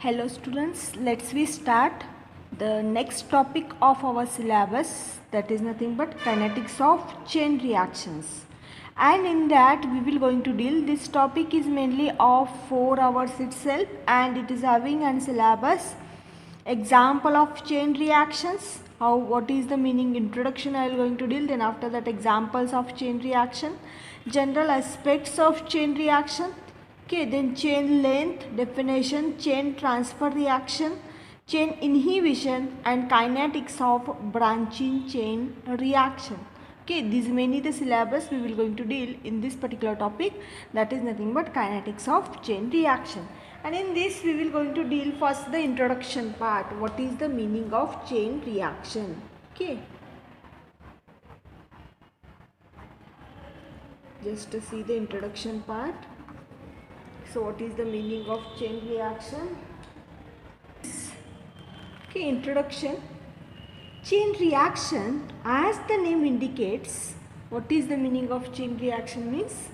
Hello students, let's we start the next topic of our syllabus, that is nothing but kinetics of chain reactions. And in that we will going to deal, this topic is mainly of 4 hours itself and it is having an syllabus example of chain reactions, what is the meaning, introduction I will going to deal, then after that examples of chain reaction, general aspects of chain reaction. Okay, then chain length, definition, chain transfer reaction, chain inhibition and kinetics of branching chain reaction. Okay, these many the syllabus we will going to deal in this particular topic, that is nothing but kinetics of chain reaction. And in this we will going to deal first the introduction part, what is the meaning of chain reaction. Okay, just to see the introduction part. So what is the meaning of chain reaction? Okay, introduction. Chain reaction, as the name indicates, what is the meaning of chain reaction means?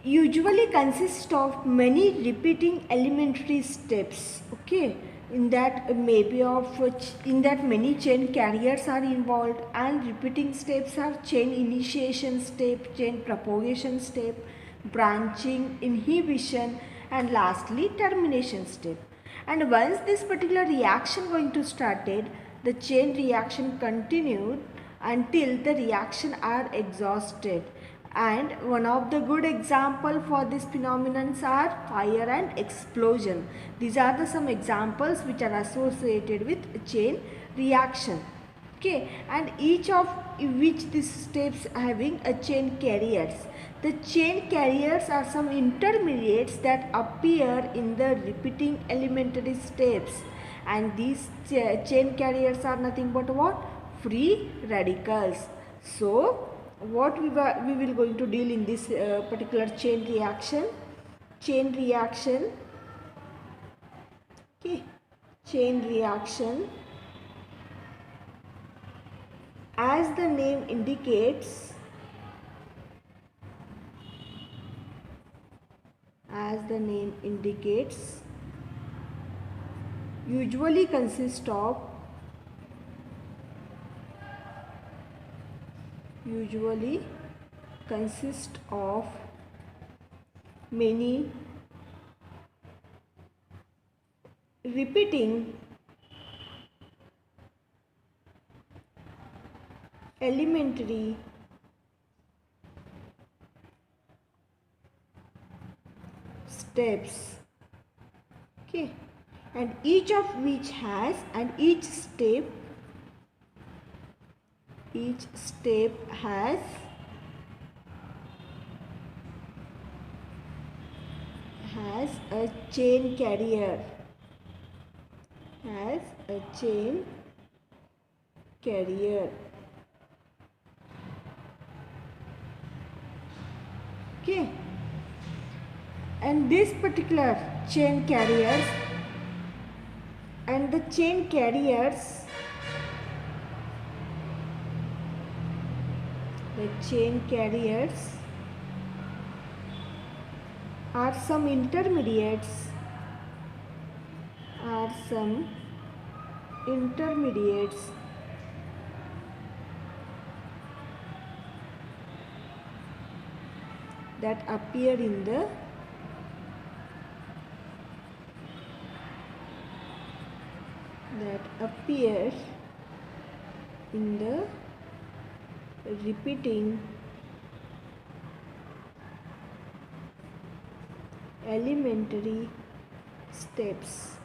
Usually consists of many repeating elementary steps. Okay, in that many chain carriers are involved, and repeating steps are chain initiation step, chain propagation step, branching, inhibition and lastly termination step. And once this particular reaction going to started, the chain reaction continued until the reaction are exhausted. And one of the good example for this phenomenon are fire and explosion. These are the some examples which are associated with chain reaction. Okay, and each of which these steps having a chain carriers. The chain carriers are some intermediates that appear in the repeating elementary steps, and these chain carriers are nothing but what? Free radicals. So what we will going to deal in this particular chain reaction? Chain reaction. Okay, chain reaction, as the name indicates, usually consist of many repeating elementary steps. Okay, and each of which has, and each step has a chain carrier, Okay, and this particular chain carriers are some intermediates that appear in the repeating elementary steps.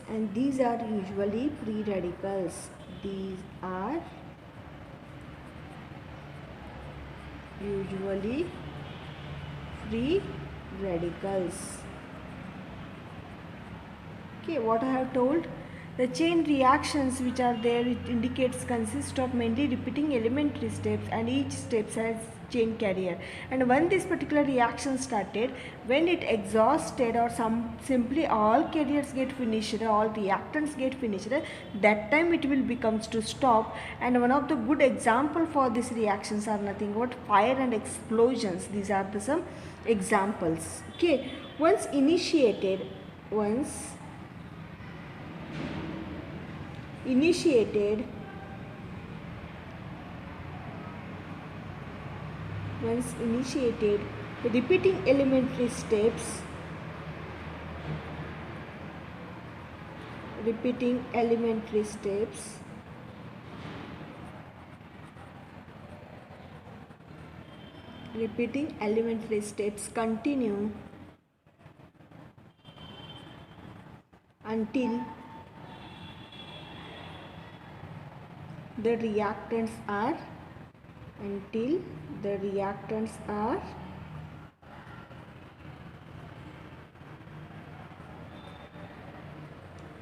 And these are usually free radicals. Okay, what I have told, The chain reactions which are there, it indicates consist of mainly repeating elementary steps, and each step has chain carrier. And when this particular reaction started, when it exhausted or simply all carriers get finished, all reactants get finished, that time it will becomes to stop. And one of the good example for these reactions are nothing but fire and explosions. These are the some examples. Okay, once initiated once initiated, repeating elementary steps repeating elementary steps continue until the reactants are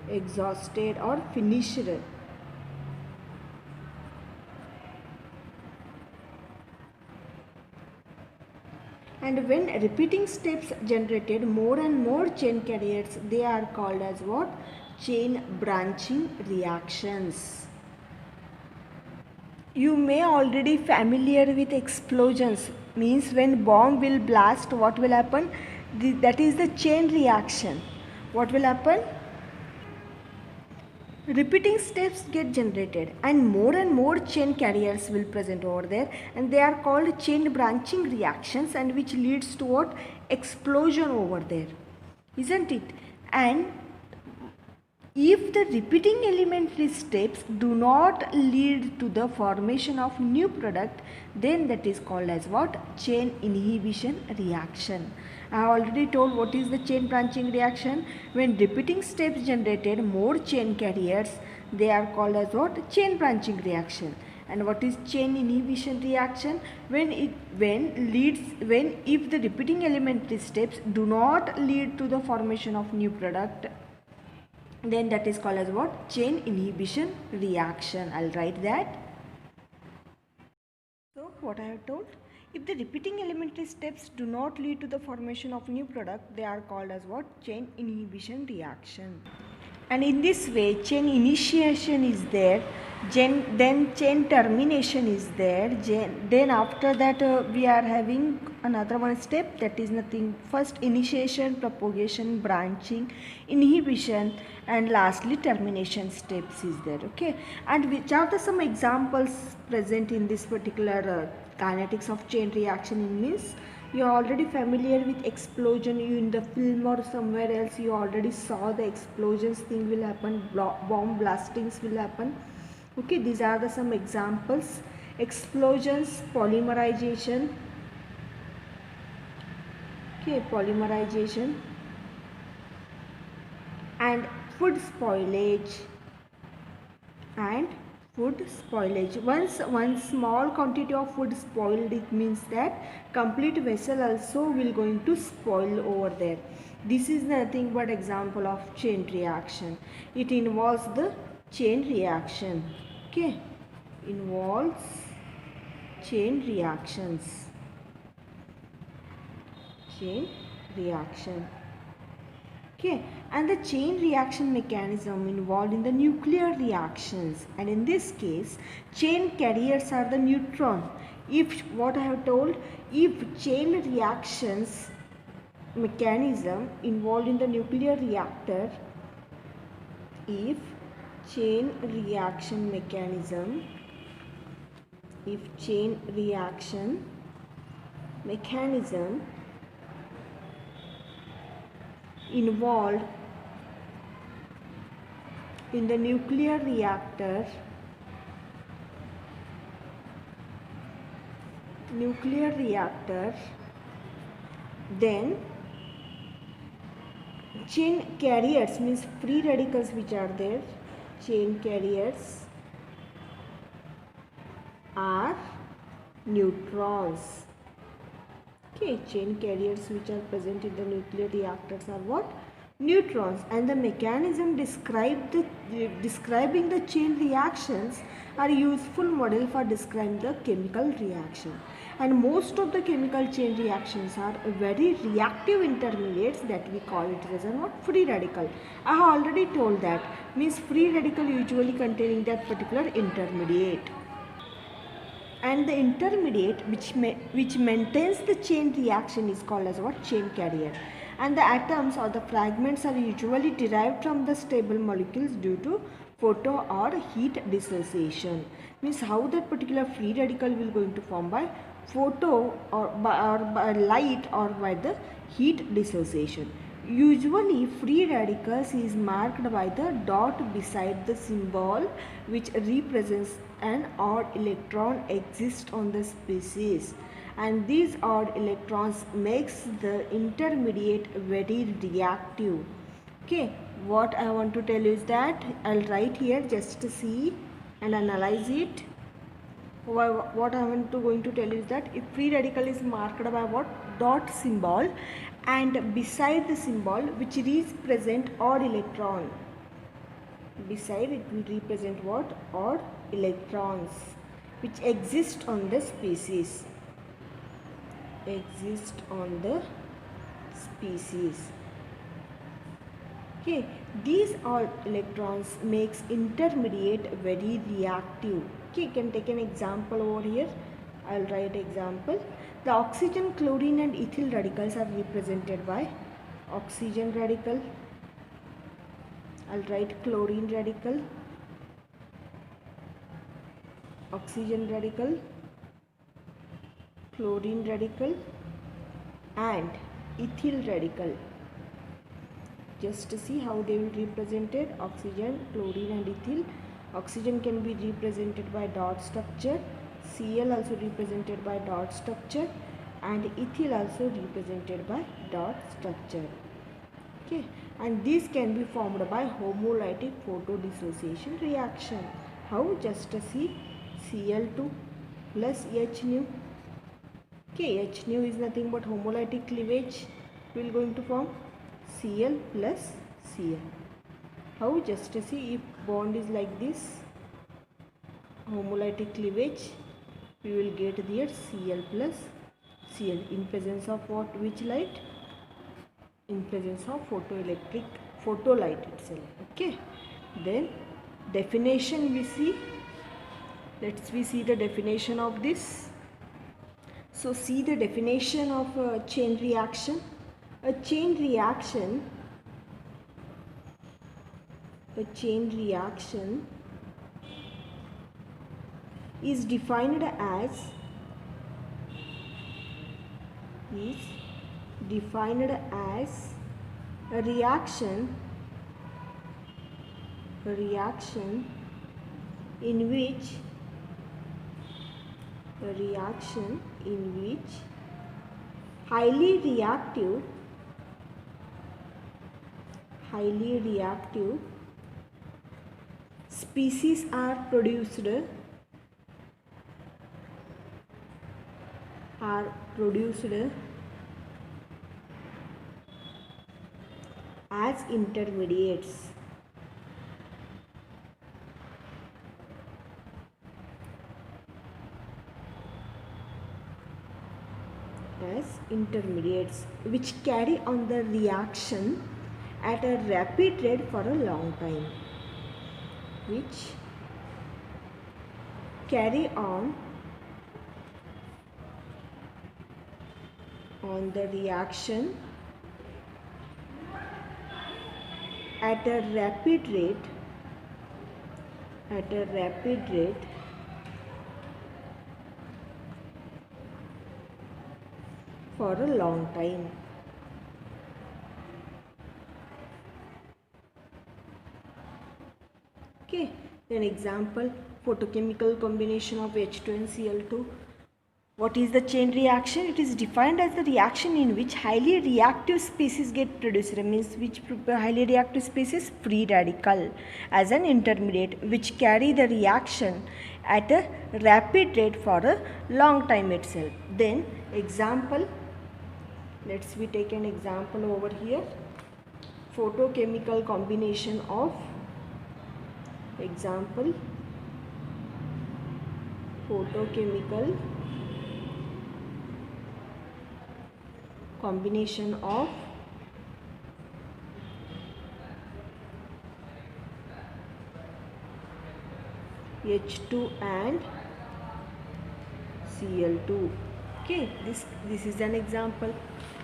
exhausted or finished. And when repeating steps generated more and more chain carriers, they are called as what? Chain branching reactions. You may already familiar with explosions, means when bomb will blast, what will happen? That is the chain reaction. What will happen? Repeating steps get generated and more chain carriers will present over there, and they are called chain branching reactions, and which leads to what? Explosion over there, isn't it? And if the repeating elementary steps do not lead to the formation of new product, then that is called as what? Chain inhibition reaction. I have already told what is the chain branching reaction. When repeating steps generated more chain carriers, they are called as what? Chain branching reaction. And what is chain inhibition reaction? If the repeating elementary steps do not lead to the formation of new product, then that is called as what? Chain inhibition reaction. I'll write that. So what I have told, if the repeating elementary steps do not lead to the formation of new product, they are called as what? Chain inhibition reaction. And in this way, chain initiation is there, then chain termination is there, then after that we are having another one step, that is nothing, first initiation, propagation, branching, inhibition, and lastly termination steps is there. Okay, and which are the some examples present in this particular kinetics of chain reaction? In means you are already familiar with explosion. You in the film or somewhere else you already saw the explosions thing will happen, bomb blastings will happen. Okay, these are the some examples. Explosions, polymerization, okay, polymerization, and food spoilage. Once one small quantity of food spoiled, it means that complete vessel also will going to spoil over there. This is nothing but example of chain reaction. It involves the chain reaction. Okay, involves chain reactions. Chain reaction. Okay, and the chain reaction mechanism involved in the nuclear reactions, and in this case chain carriers are the neutron. If what I have told, if chain reactions mechanism involved in the nuclear reactor, if chain reaction mechanism involved in the nuclear reactor, then chain carriers means free radicals which are there, chain carriers are neutrons. Okay, chain carriers which are present in the nuclear reactors are what? Neutrons and the mechanism describing the chain reactions are useful model for describing the chemical reaction. And most of the chemical chain reactions are very reactive intermediates that we call it as a what? Free radical. I have already told that means free radical usually containing that particular intermediate. And the intermediate which maintains the chain reaction is called as what? Chain carrier. And the atoms or the fragments are usually derived from the stable molecules due to photo or heat dissociation. Means how that particular free radical will going to form by photo or by light or by the heat dissociation. Usually free radicals is marked by the dot beside the symbol which represents an odd electron exists on the species, and these odd electrons makes the intermediate very reactive. Okay, what I want to tell you is that I'll write here just to see and analyze it. What I want to going to tell you is that if free radical is marked by what? Dot symbol, and beside the symbol which represent odd electron, beside it will represent what? Odd electrons which exist on the species, okay. These odd electrons makes intermediate very reactive. Okay, you can take an example over here. I'll write example. The oxygen, chlorine and ethyl radicals are represented by oxygen radical. I'll write chlorine radical, oxygen radical, chlorine radical and ethyl radical. Just to see how they will be represented. Oxygen, chlorine and ethyl. Oxygen can be represented by dot structure, Cl also represented by dot structure and ethyl also represented by dot structure. Okay, and these can be formed by homolytic photodissociation reaction. How? Just to see, Cl2 plus H nu. Okay, H nu is nothing but homolytic cleavage will going to form Cl plus Cl. How? Just to see, if bond is like this, homolytic cleavage, we will get there Cl plus Cl in presence of what? Which light? In presence of photolight itself. Okay, then definition we see. Let's we see the definition of this. So see the definition of a chain reaction. A chain reaction is defined as a reaction in which highly reactive species are produced as intermediates. Which carry on the reaction at a rapid rate for a long time. Which carry on the reaction at a rapid rate for a long time. Okay, then example, photochemical combination of H2 and Cl2. What is the chain reaction? It is defined as the reaction in which highly reactive species get produced. Means which highly reactive species? Free radical as an intermediate which carry the reaction at a rapid rate for a long time itself. Then example, let's we take an example over here. photochemical combination of, example, photochemical combination of H2 and Cl2. Okay, this is an example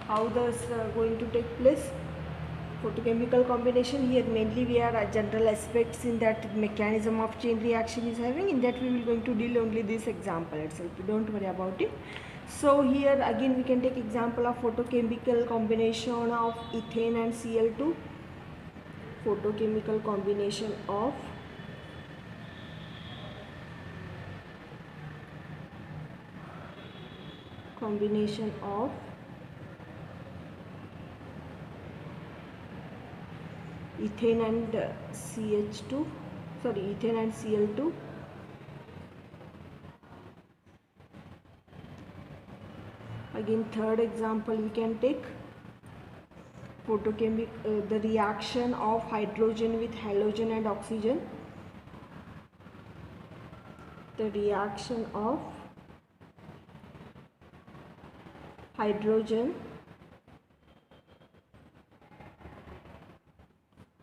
how this going to take place. Photochemical combination, here mainly we are general aspects in that mechanism of chain reaction is having. In that we will going to deal only this example itself. Don't worry about it. So here again we can take example of photochemical combination of ethane and Cl2. Photochemical combination of ethane and ethane and Cl2. Again third example we can take the reaction of hydrogen with halogen and oxygen. The reaction of hydrogen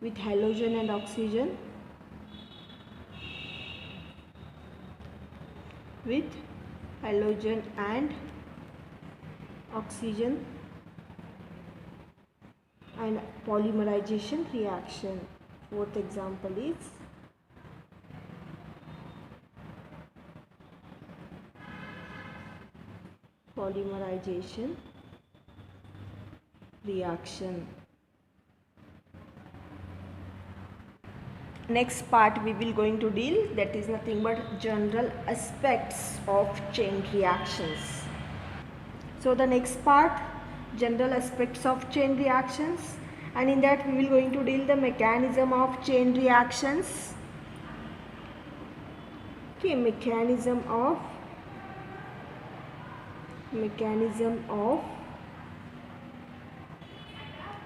with halogen and oxygen, with halogen and oxygen, and polymerization reaction. Fourth example is polymerization reaction. Next part we will going to deal, that is nothing but general aspects of chain reactions. So the next part, general aspects of chain reactions, and in that we will going to deal the mechanism of chain reactions. Okay, mechanism of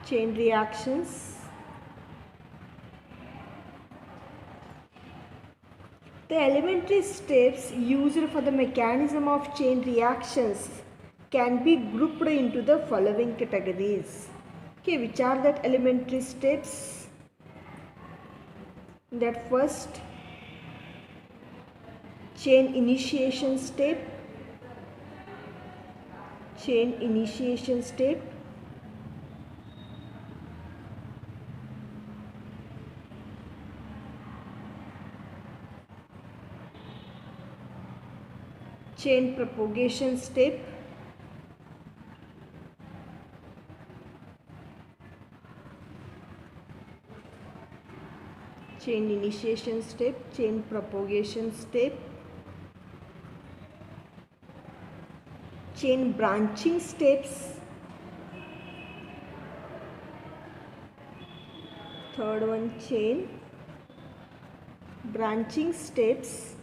chain reactions. The elementary steps used for the mechanism of chain reactions can be grouped into the following categories. Okay, which are that elementary steps? That first, chain initiation step. Chain initiation step. Chain propagation step. Chain initiation step, chain propagation step, chain branching steps, third one, chain branching steps,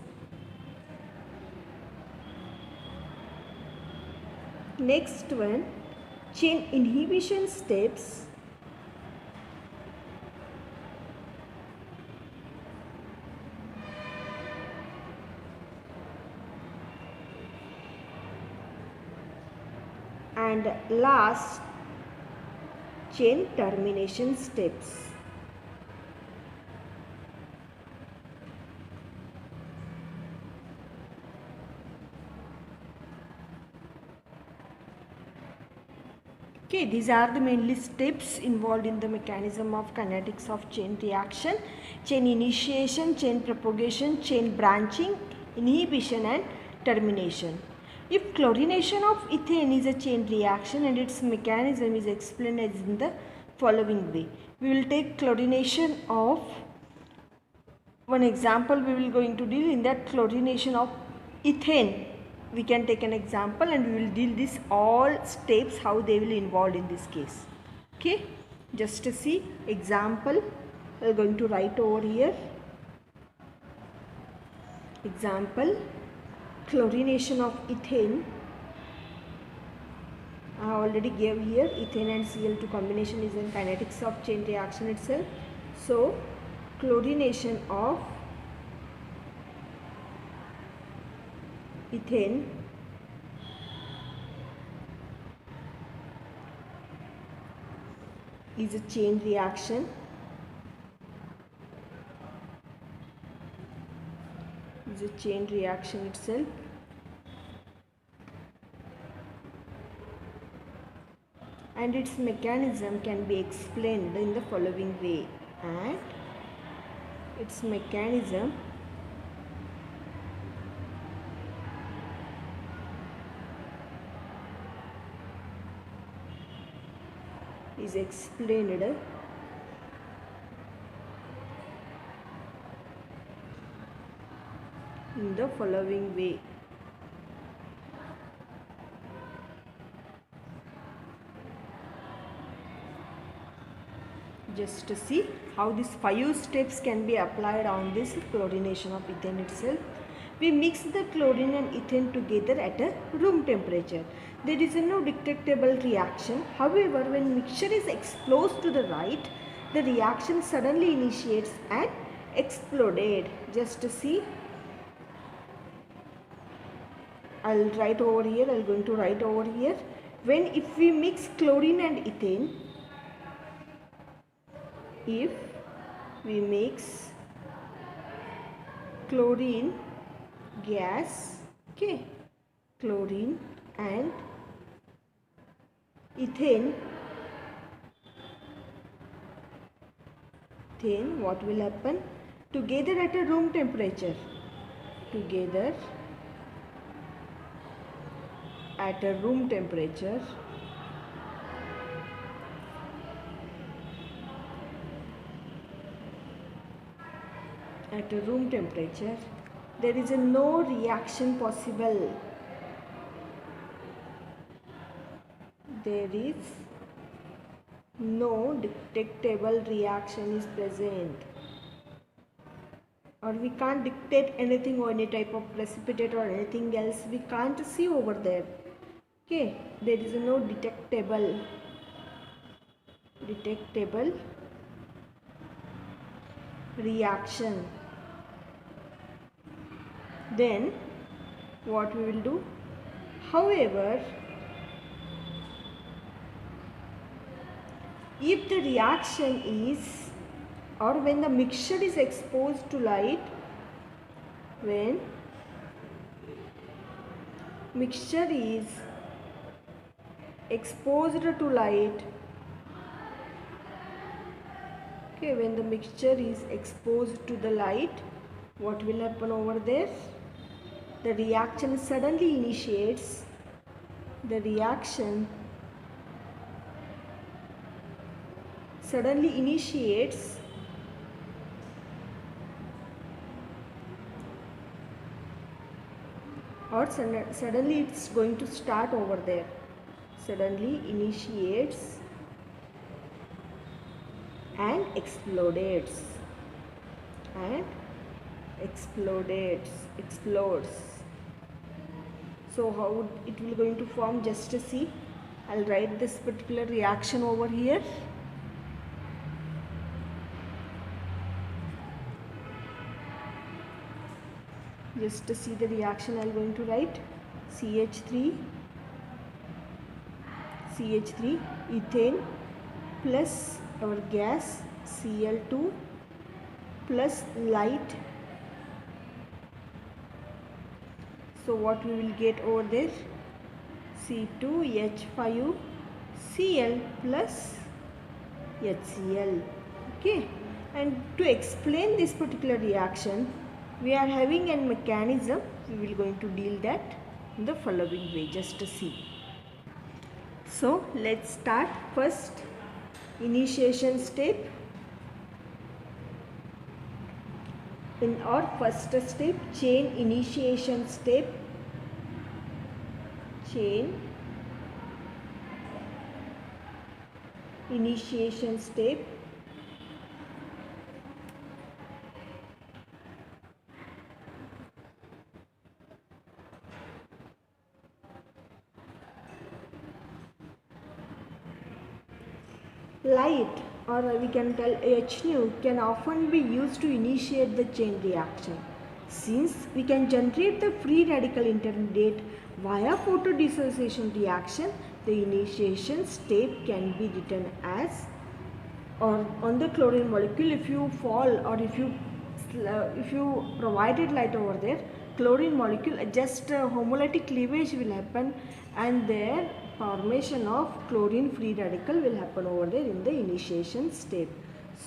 next one, chain inhibition steps, and last, chain termination steps. Okay, these are the mainly steps involved in the mechanism of kinetics of chain reaction. Chain initiation, chain propagation, chain branching, inhibition and termination. If chlorination of ethane is a chain reaction and its mechanism is explained as in the following way. We will take chlorination of, one example we will going to deal in that, chlorination of ethane. We can take an example and we will deal this all steps how they will involved in this case. Okay, just to see example, we are going to write over here. Example, chlorination of ethane I already gave here ethane and Cl2 combination is in kinetics of chain reaction itself. So chlorination of ethane is a chain reaction. Is a chain reaction itself. And its mechanism can be explained in the following way. And its mechanism is explained in the following way. Just to see how these 5 steps can be applied on this chlorination of ethane itself. We mix the chlorine and ethane together at a room temperature. There is no detectable reaction. However, when mixture is exposed to the light, the reaction suddenly initiates and exploded. Just to see, I'll write over here. I'm going to write over here. If we mix chlorine and ethane, if we mix chlorine gas, okay, chlorine and ethane, then what will happen? Together at a room temperature, together at a room temperature, at a room temperature, there is no reaction possible. There is no detectable reaction is present, or we can't detect anything or any type of precipitate or anything else we can't see over there. Okay, there is no detectable reaction. Then what we will do? However, if the reaction is, or when the mixture is exposed to light, when mixture is exposed to light, okay, when the mixture is exposed to the light, what will happen over there? The reaction suddenly initiates. The reaction suddenly initiates or suddenly it's going to start over there. Suddenly initiates and explodes. And explodes. So how it will going to form, just to see, I'll write this particular reaction over here. Just to see the reaction, I'm going to write CH3 ethane plus our gas Cl2 plus light. So what we will get over there? C2H5Cl plus HCl. Okay, and to explain this particular reaction, we are having a mechanism. We will going to deal that in the following way, just to see. So let's start. First, initiation step. In our first step, chain initiation step, chain initiation step, Light, or we can tell H nu, can often be used to initiate the chain reaction. Since we can generate the free radical intermediate via photodissociation reaction, the initiation step can be written as, or on the chlorine molecule, if you fall or if you provided light over there, chlorine molecule, just homolytic cleavage will happen and their formation of chlorine free radical will happen over there in the initiation step.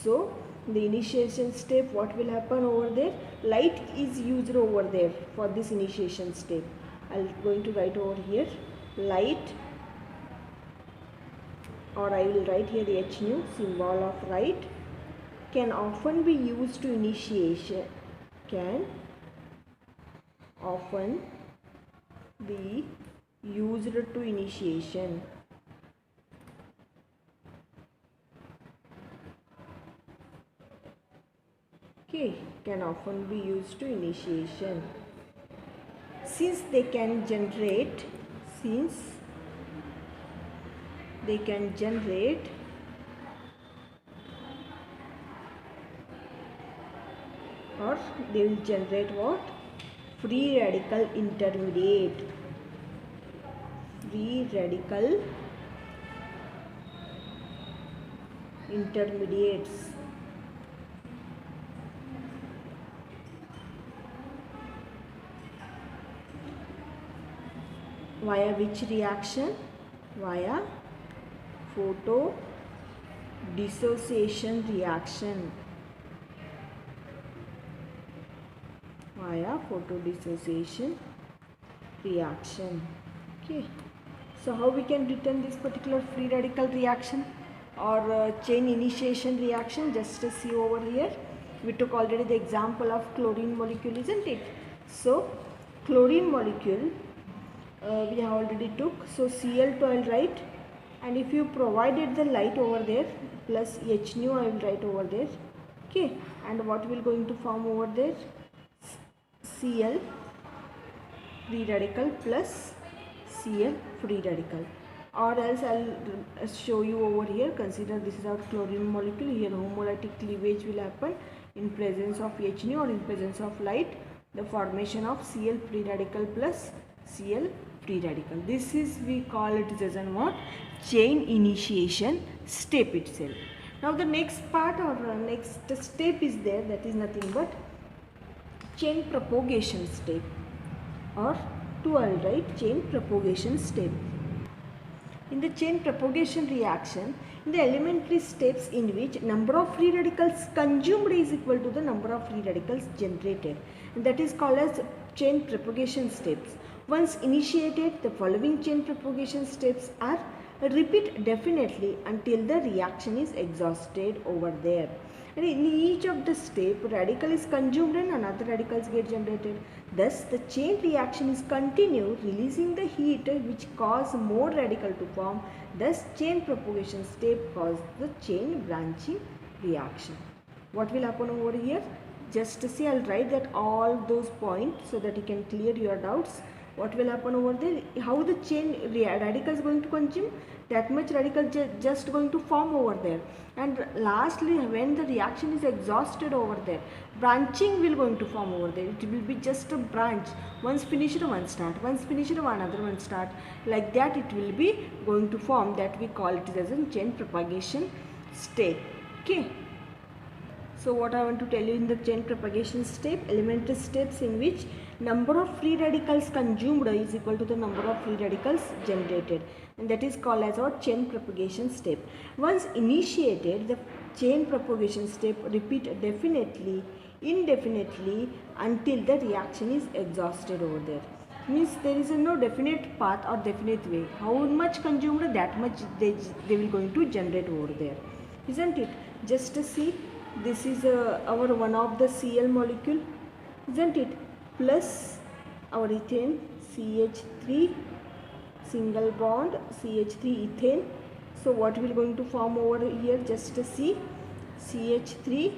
So the initiation step, what will happen over there, light is used over there for this initiation step. I'm going to write over here light, or I will write here the H nu, symbol of light, can often be used to initiation, can often be used to initiation. Okay, can often be used to initiation. Since they can generate, or they will generate what? Free radical intermediate. Free radical intermediates. Via which reaction? Via photodissociation reaction. Via photodissociation reaction. Okay. So how we can written this particular free radical reaction or chain initiation reaction? Just to see over here, we took already the example of chlorine molecule, isn't it? So chlorine molecule we have already took. So Cl2 I will write, and if you provided the light over there, plus H nu I will write over there. Okay, and what will going to form over there? Cl free radical plus Cl free radical, or else I'll show you over here. Consider this is our chlorine molecule. Here homolytic cleavage will happen in presence of H nu or in presence of light. The formation of Cl free radical plus Cl free radical. This is, we call it as an what? Chain initiation step itself. Now the next part or next step is there, that is nothing but chain propagation step, or 2 I will write chain propagation step. In the chain propagation reaction, in the elementary steps in which number of free radicals consumed is equal to the number of free radicals generated, and that is called as chain propagation steps. Once initiated, the following chain propagation steps are repeat definitely until the reaction is exhausted over there. And in each of the step, radical is consumed and another radicals get generated. Thus, the chain reaction is continued, releasing the heat which cause more radical to form. Thus, chain propagation step causes the chain branching reaction. What will happen over here? Just to see, I will write that all those points so that you can clear your doubts. What will happen over there? How the chain radical is going to consume? That much radical just going to form over there. And lastly, when the reaction is exhausted over there, branching will going to form over there. It will be just a branch. Once finished, one start. Once finished, another one start. Like that it will be going to form. That we call it as a chain propagation step. Okay. So what I want to tell you in the chain propagation step, elementary steps in which number of free radicals consumed is equal to the number of free radicals generated, and that is called as our chain propagation step. Once initiated, the chain propagation step repeat definitely, indefinitely until the reaction is exhausted over there. Means there is no definite path or definite way. How much consumed, that much they will going to generate over there, isn't it? Just to see, this is our one of the Cl molecule, isn't it? Plus our ethane, CH3 single bond, CH3 ethane. So what will going to form over here? Just to see, CH3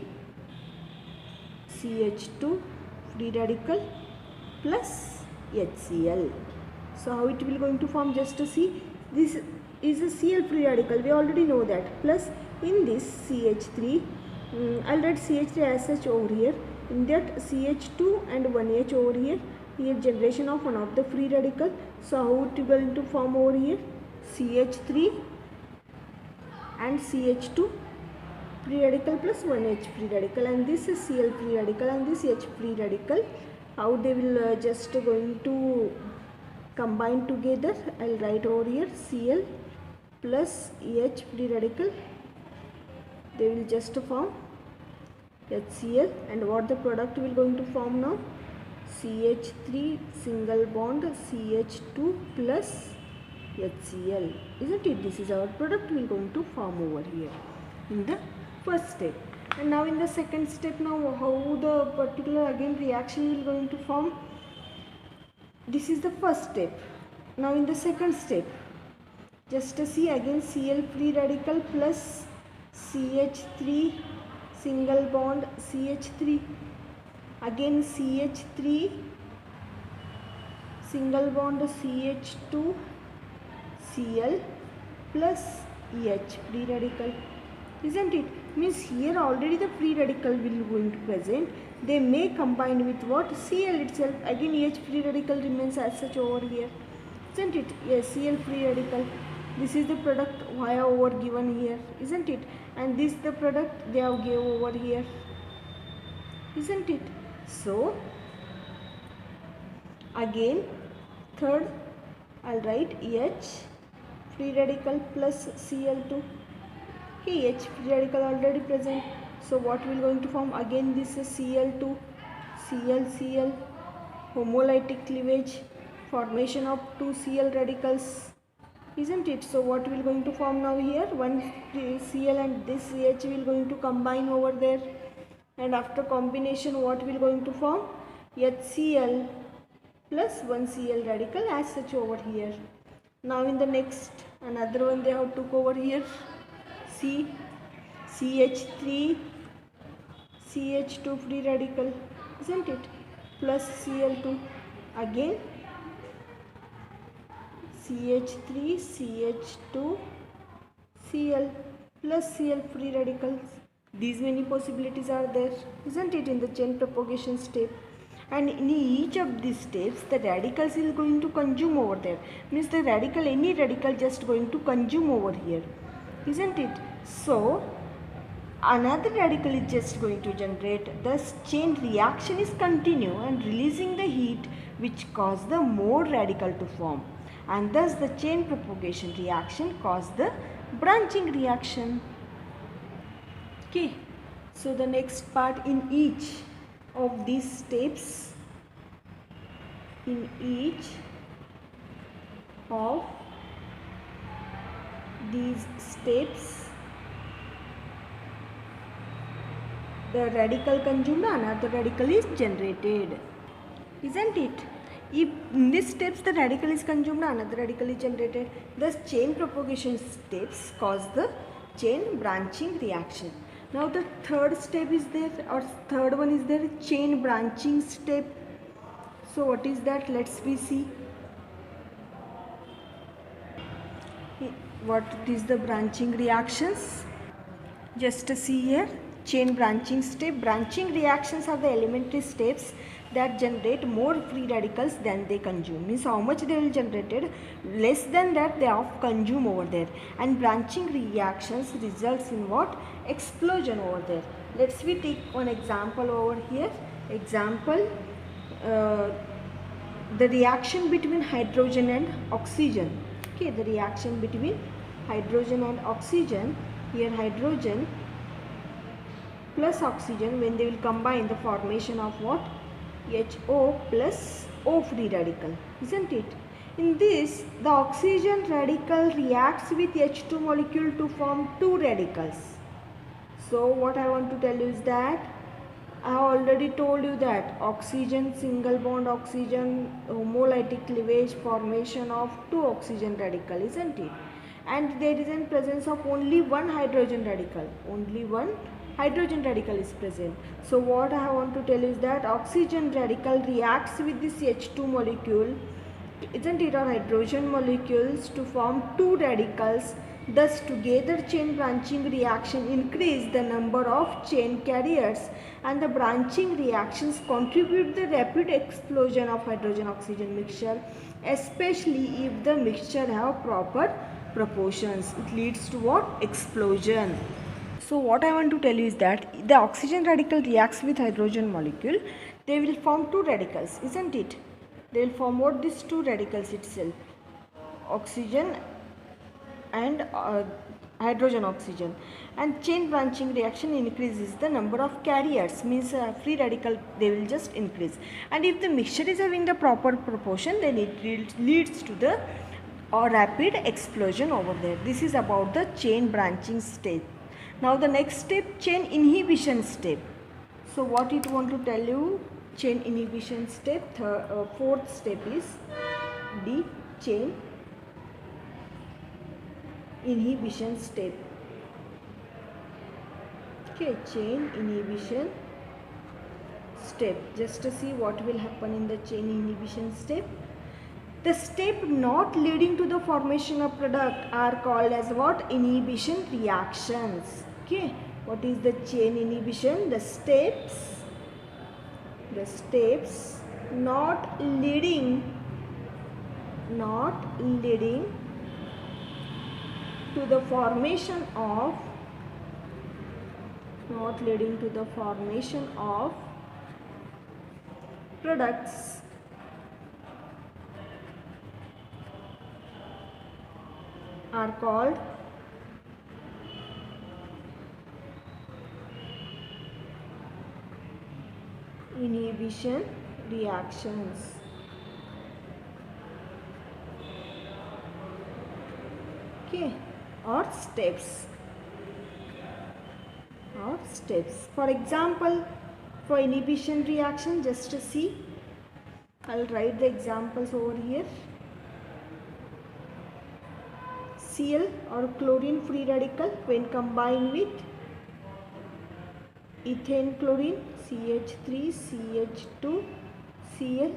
CH2 free radical plus HCl. So how it will going to form? Just to see, this is a Cl free radical, we already know that, plus In this CH3, I'll write CH3 as such over here. In that CH2 and 1H over here, here generation of one of the free radical. So how it is going to form over here? CH3 and CH2 free radical plus 1H free radical, and this is Cl free radical and this H free radical. How they will just going to combine together? I'll write over here Cl plus H free radical. They will just form HCl, and what the product will going to form now? CH3 single bond CH2 plus HCl, isn't it? This is our product will going to form over here in the first step. And now in the second step, now how the particular again reaction will going to form? This is the first step. Now in the second step, just see again Cl free radical plus CH3 single bond CH3, again CH3 single bond CH2 Cl plus EH free radical, isn't it? Means here already the free radical will going to present. They may combine with what? Cl itself. Again EH free radical remains as such over here, isn't it? Yes, Cl free radical. This is the product via over given here, isn't it? And this the product they have gave over here, isn't it? So again third I'll write EH free radical plus Cl2. Here H free radical already present. So what will going to form? Again this is Cl2 Cl homolytic cleavage, formation of two Cl radicals, isn't it? So what will going to form now here? One Cl and this CH will going to combine over there, and after combination what will going to form? HCl plus 1 Cl radical as such over here. Now in the next another one they have took over here, CH3 CH2 free radical, isn't it? Plus Cl2, again CH3 CH2 Cl plus Cl free radicals. These many possibilities are there, isn't it, in the chain propagation step. And in each of these steps the radicals is going to consume over there. Means the radical, any radical just going to consume over here, isn't it? So another radical is just going to generate. Thus chain reaction is continue and releasing the heat which cause the more radical to form, and thus the chain propagation reaction cause the branching reaction. Okay, so the next part, in each of these steps, in each of these steps the radical consumed, another radical is generated, isn't it? If in these steps the radical is consumed, another radical is generated. Thus chain propagation steps cause the chain branching reaction. Now the third step is there, or third one is there, chain branching step. So what is that? Let's we see. What is the branching reactions? Just see here, chain branching step. Branching reactions are the elementary steps that generate more free radicals than they consume. Means how much they will generated, less than that they have consumed over there. And branching reactions results in what? Explosion over there. Let's we take one example over here. Example, the reaction between hydrogen and oxygen. Okay, the reaction between hydrogen and oxygen. Here hydrogen plus oxygen, when they will combine, the formation of what? HO plus O free radical, isn't it? In this the oxygen radical reacts with H2 molecule to form two radicals. So what I want to tell you is that I have already told you that oxygen single bond oxygen homolytic cleavage, formation of two oxygen radical, isn't it? And there is in presence of only one hydrogen radical, only one hydrogen radical is present. So what I want to tell is that oxygen radical reacts with this H2 molecule isn't it, or hydrogen molecules to form two radicals. Thus together chain branching reaction increase the number of chain carriers, and the branching reactions contribute the rapid explosion of hydrogen oxygen mixture, especially if the mixture have proper proportions. It leads to what? Explosion. So what I want to tell you is that the oxygen radical reacts with hydrogen molecule. They will form two radicals, isn't it? They will form what? These two radicals itself, oxygen and hydrogen oxygen, and chain branching reaction increases the number of carriers, means free radical they will just increase, and if the mixture is having the proper proportion, then it leads to the rapid explosion over there. This is about the chain branching step. Now the next step, chain inhibition step. So what it want to tell you? Chain inhibition step. Fourth step is D, chain inhibition step. Okay, chain inhibition step. Just to see what will happen in the chain inhibition step. The step not leading to the formation of product are called as what? Inhibition reactions. Okay, what is the chain inhibition? The steps not leading to the formation of products are called inhibition reactions. Okay, or steps. For example, for inhibition reaction, just to see, I'll write the examples over here. Cl or chlorine free radical when combined with ethane chlorine, CH3 CH2 Cl.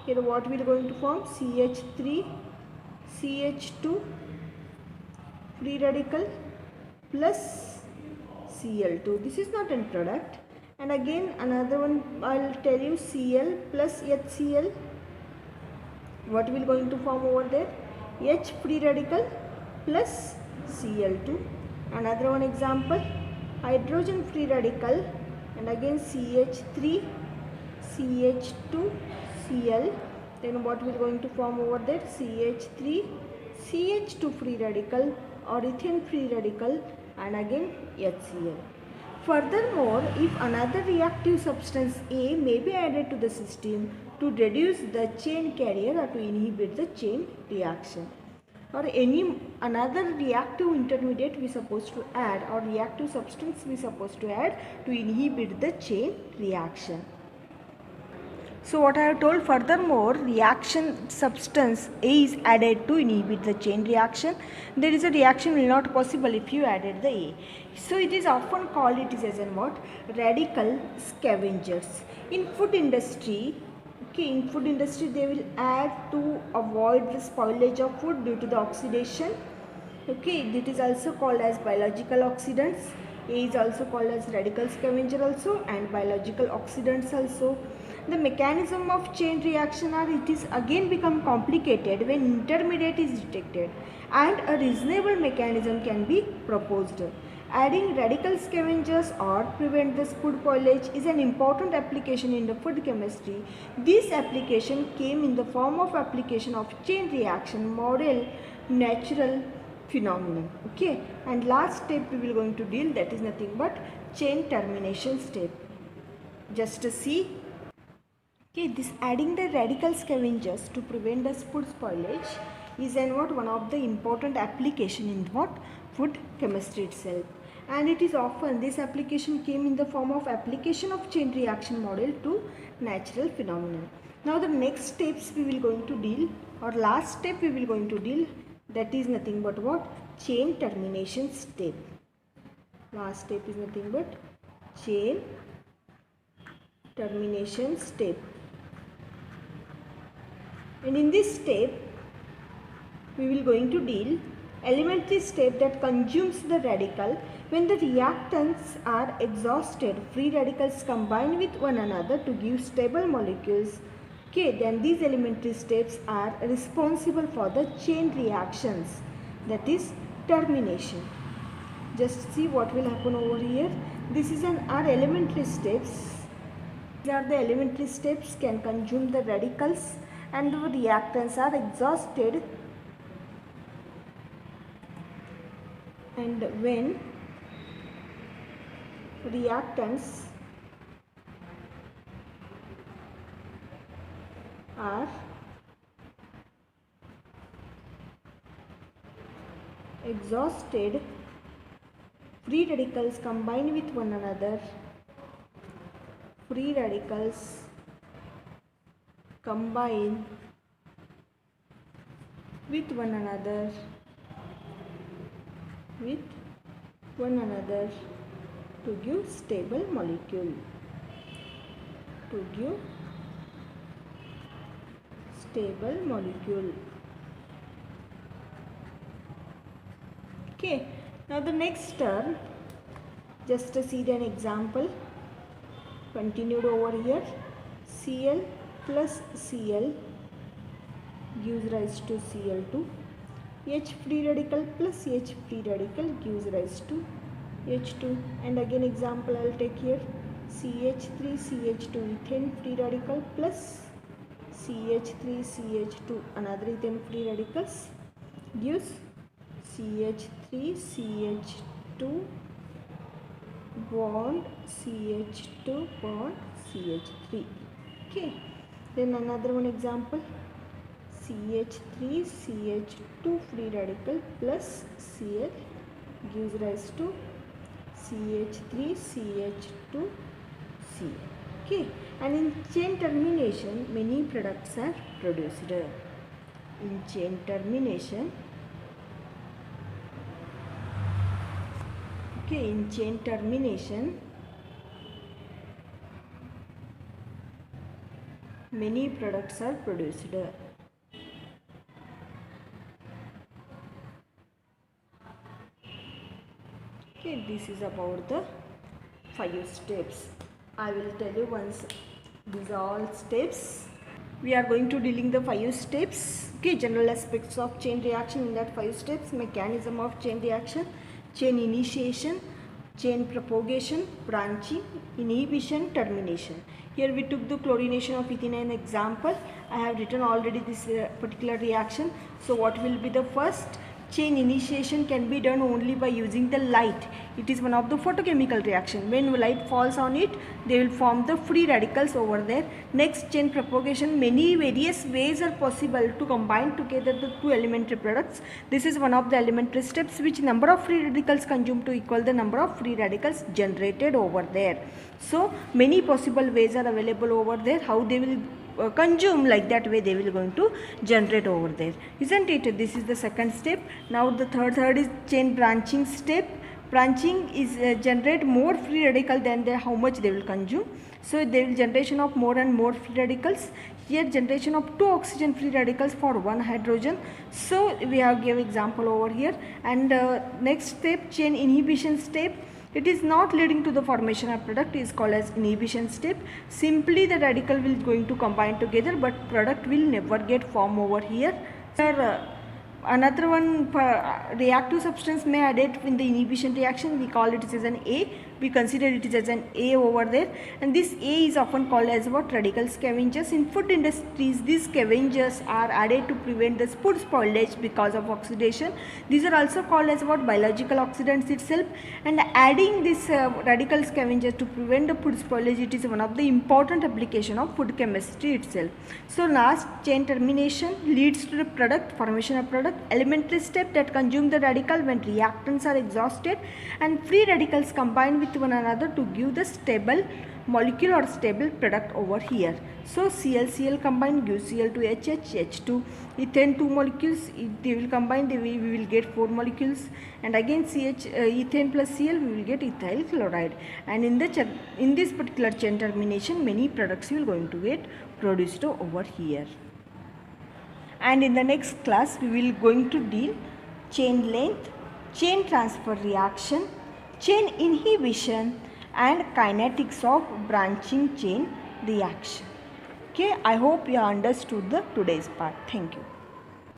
Here what we are going to form? CH3 CH2 free radical plus Cl2. This is not a product. And again another one I'll tell you, Cl plus HCl. What will going to form over there? H free radical plus Cl2. Another one example, hydrogen free radical and again CH3 CH2 Cl. Then what will going to form over there? CH3 CH2 free radical or ethane free radical and again HCl. Furthermore, if another reactive substance A may be added to the system to reduce the chain carrier or to inhibit the chain reaction, or any another reactive intermediate we supposed to add or reactive substance we supposed to add to inhibit the chain reaction. So what I have told, furthermore, reaction substance A is added to inhibit the chain reaction. There is a reaction will not possible if you added the A. So it is often called as in what? Radical scavengers. In food industry, they will add to avoid the spoilage of food due to the oxidation. Okay, it is also called as biological oxidants. A is also called as radical scavenger also and biological oxidants also. The mechanism of chain reaction it is again become complicated when intermediate is detected, and a reasonable mechanism can be proposed. Adding radical scavengers or prevent the food spoilage is an important application in the food chemistry. This application came in the form of application of chain reaction model natural phenomenon. Okay, and last step we will going to deal, that is nothing but chain termination step. Just to see. Okay, this adding the radical scavengers to prevent the food spoilage is one of the important application in what? Food chemistry itself. And it is often, this application came in the form of application of chain reaction model to natural phenomenon. Now the next steps we will going to deal, or last step we will going to deal, that is nothing but what? Chain termination step. Last step is nothing but chain termination step. And in this step we will going to deal elementary step that consumes the radical. When the reactants are exhausted, free radicals combine with one another to give stable molecules. Okay, then these elementary steps are responsible for the chain reactions, that is termination. Just see what will happen over here. This is our elementary steps. These are the elementary steps can consume the radicals, and the reactants are exhausted. And when reactants are exhausted, free radicals combine with one another. Free radicals combine with one another to give stable molecule. Okay, now the next term, just to see an example continued over here. Cl plus Cl gives rise to Cl2. H free radical plus H free radical gives rise to H2. And again example I will take here. CH3 CH2 ethane free radical plus CH3 CH2 another ethane free radicals gives CH3 CH2 bond CH2 bond CH3. Okay, then another one example. CH3 CH2 free radical plus Cl gives rise to CH3 CH2 Cl. Okay, and in chain termination many products are produced. In chain termination, okay, in chain termination many products are produced. Okay, this is about the 5 steps. I will tell you once these are all steps. We are going to dealing the 5 steps. Okay, general aspects of chain reaction in that 5 steps. Mechanism of chain reaction, chain initiation, chain propagation, branching, inhibition, termination. Here we took the chlorination of ethene example. I have written already this particular reaction. So what will be the first? Chain initiation can be done only by using the light. It is one of the photochemical reaction. When light falls on it, they will form the free radicals over there. Next, chain propagation. Many various ways are possible to combine together the two elementary products. This is one of the elementary steps, which number of free radicals consumed to equal the number of free radicals generated over there. So many possible ways are available over there. How they will consume, like that way they will going to generate over there, isn't it? This is the second step. Now the third is chain branching step. Branching is generate more free radical than how much they will consume. So there will generation of more and more free radicals. Here generation of 2 oxygen free radicals for 1 hydrogen. So we have give example over here. And next step, chain inhibition step. It is not leading to the formation of product, is called as inhibition step. Simply the radical will going to combine together, but product will never get formed over here. Another one, reactive substance may added in the inhibition reaction. We call it as an A. We consider it as an A over there. And this A is often called as what? Radical scavengers. In food industries, these scavengers are added to prevent the food spoilage because of oxidation. These are also called as what? Biological oxidants itself. And adding this radical scavengers to prevent the food spoilage, it is one of the important application of food chemistry itself. So last, chain termination leads to the product, formation of product. Elementary step that consume the radical when reactants are exhausted, and free radicals combine with one another to give the stable molecule or stable product over here. So Cl combine gives Cl2HH, H2, ethane 2 molecules, they will combine, we will get 4 molecules, and again ethane plus Cl we will get ethyl chloride. And in this particular chain termination many products will going to get produced over here. and in the next class we will going to deal chain length, chain transfer reaction, chain inhibition and kinetics of branching chain reaction. Okay, I hope you understood the today's part. Thank you.